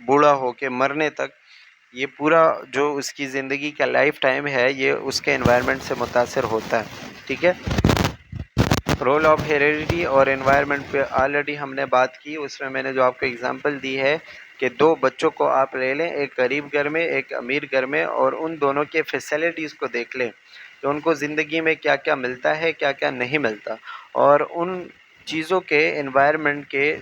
बूढ़ा होके मरने तक, ये पूरा जो उसकी ज़िंदगी का लाइफ टाइम है ये उसके एनवायरनमेंट से मुतासर होता है। ठीक है, रोल ऑफ हेरेडिटी और एनवायरनमेंट पे ऑलरेडी हमने बात की। उसमें मैंने जो आपको एग्जांपल दी है कि दो बच्चों को आप ले लें, एक गरीब घर में एक अमीर घर में, और उन दोनों के फैसिलिटीज़ को देख लें कि उनको ज़िंदगी में क्या क्या मिलता है क्या क्या नहीं मिलता, और उन चीज़ों के एनवायरनमेंट के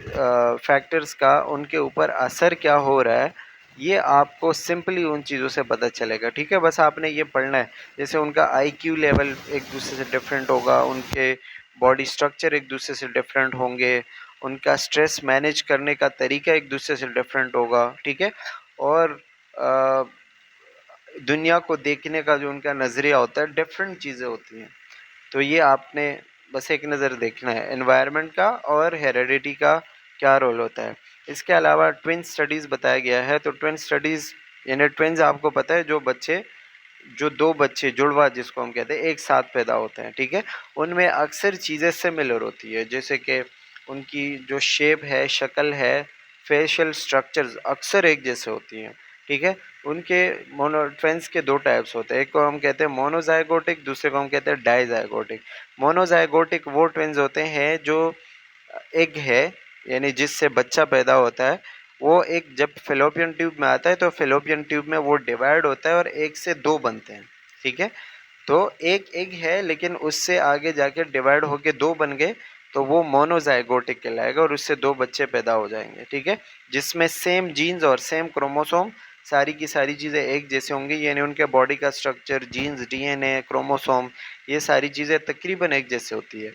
फैक्टर्स का उनके ऊपर असर क्या हो रहा है, ये आपको सिंपली उन चीज़ों से पता चलेगा। ठीक है, बस आपने ये पढ़ना है। जैसे उनका आईक्यू लेवल एक दूसरे से डिफरेंट होगा, उनके बॉडी स्ट्रक्चर एक दूसरे से डिफरेंट होंगे, उनका स्ट्रेस मैनेज करने का तरीका एक दूसरे से डिफरेंट होगा। ठीक है, और दुनिया को देखने का जो उनका नज़रिया होता है, डिफरेंट चीज़ें होती हैं। तो ये आपने बस एक नज़र देखना है एनवायरनमेंट का और हेरेडिटी का क्या रोल होता है। इसके अलावा ट्विन स्टडीज़ बताया गया है। तो ट्विन स्टडीज़ यानी ट्विन्स, आपको पता है जो दो बच्चे जुड़वा जिसको हम कहते हैं एक साथ पैदा होते हैं। ठीक है, उनमें अक्सर चीज़ें सिमिलर होती है, जैसे कि उनकी जो शेप है, शक्ल है, फेशियल स्ट्रक्चर्स अक्सर एक जैसे होती हैं। ठीक है, उनके ट्विन्स के दो टाइप्स होते हैं, एक को हम कहते हैं मोनोजाइगोटिक, दूसरे को हम कहते हैं डाइजाइगोटिक। मोनोजाइगोटिक वो ट्विन्स होते हैं जो एग है यानी जिससे बच्चा पैदा होता है, वो एक जब फेलोपियन ट्यूब में आता है तो फेलोपियन ट्यूब में वो डिवाइड होता है और एक से दो बनते हैं। ठीक है, तो एक एग है लेकिन उससे आगे जाके डिवाइड होके दो बन गए तो वो मोनोजाइगोटिक कहलाएगा और उससे दो बच्चे पैदा हो जाएंगे। ठीक है, जिसमें सेम जीन्स और सेम क्रोमोसोम, सारी की सारी चीज़ें एक जैसे होंगी, यानी उनके बॉडी का स्ट्रक्चर, जीन्स, डीएनए, क्रोमोसोम, ये सारी चीज़ें तकरीबन एक जैसे होती है।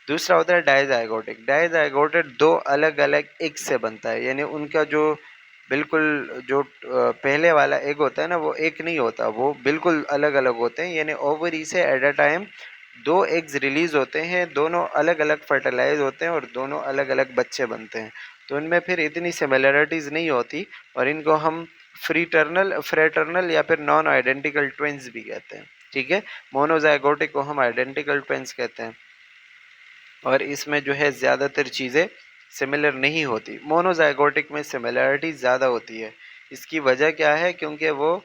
दूसरा होता है डाइजाइगोटिक। डाइजाइगोटिक दो अलग अलग एग से बनता है, यानी उनका जो बिल्कुल जो पहले वाला एग होता है ना, वो एक नहीं होता, वो बिल्कुल अलग अलग होते हैं। यानी ओवरी से एट अ टाइम दो एग्स रिलीज होते हैं, दोनों अलग अलग फर्टिलाइज होते हैं और दोनों अलग अलग बच्चे बनते हैं। तो इनमें फिर इतनी सिमिलरिटीज़ नहीं होती और इनको हम फ्रेटर्नल या फिर नॉन आइडेंटिकल ट्विंस भी कहते हैं। ठीक है, मोनोजाइगोटिक को हम आइडेंटिकल ट्विंस कहते हैं और इसमें जो है ज़्यादातर चीज़ें सिमिलर नहीं होती। मोनोजाइगोटिक में सिमिलरिटी ज़्यादा होती है। इसकी वजह क्या है? क्योंकि वो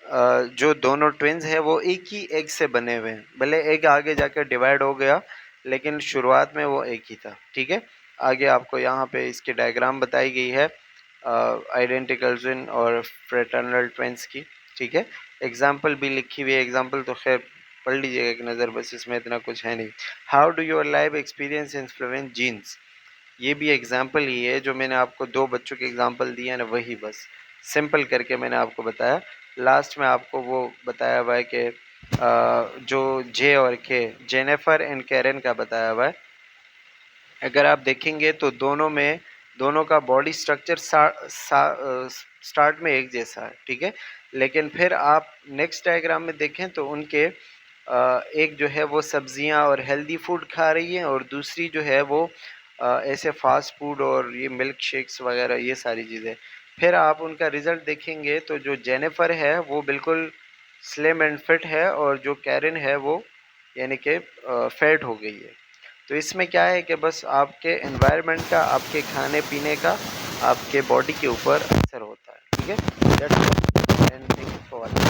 जो दोनों ट्विन्स हैं वो एक ही एग से बने हुए हैं, भले एग आगे जाकर डिवाइड हो गया लेकिन शुरुआत में वो एक ही था। ठीक है, आगे आपको यहाँ पे इसकी डायग्राम बताई गई है आइडेंटिकल ट्विन और फ्रेटर्नल ट्विन्स की। ठीक है, एग्जाम्पल भी लिखी हुई है, एग्जाम्पल तो खैर पढ़ लीजिएगा एक नज़र, बस इसमें इतना कुछ है नहीं। How do your life experience influence genes, ये भी एग्जाम्पल ही है, जो मैंने आपको दो बच्चों के एग्जाम्पल दिए ना, वही बस सिंपल करके मैंने आपको बताया। लास्ट में आपको वो बताया हुआ है कि जो जे और के, जेनिफर एंड कैरन का बताया हुआ है। अगर आप देखेंगे तो दोनों का बॉडी स्ट्रक्चर स्टार्ट में एक जैसा है। ठीक है, लेकिन फिर आप नेक्स्ट डायग्राम में देखें तो उनके एक जो है वो सब्जियां और हेल्दी फूड खा रही है और दूसरी जो है वो ऐसे फास्ट फूड और ये मिल्क शेक्स वगैरह ये सारी चीज़ें। फिर आप उनका रिज़ल्ट देखेंगे तो जो जेनिफर है वो बिल्कुल स्लिम एंड फिट है और जो कैरन है वो यानी कि फैट हो गई है। तो इसमें क्या है कि बस आपके एनवायरनमेंट का, आपके खाने पीने का आपके बॉडी के ऊपर असर होता है। ठीक है, that's all and thank you for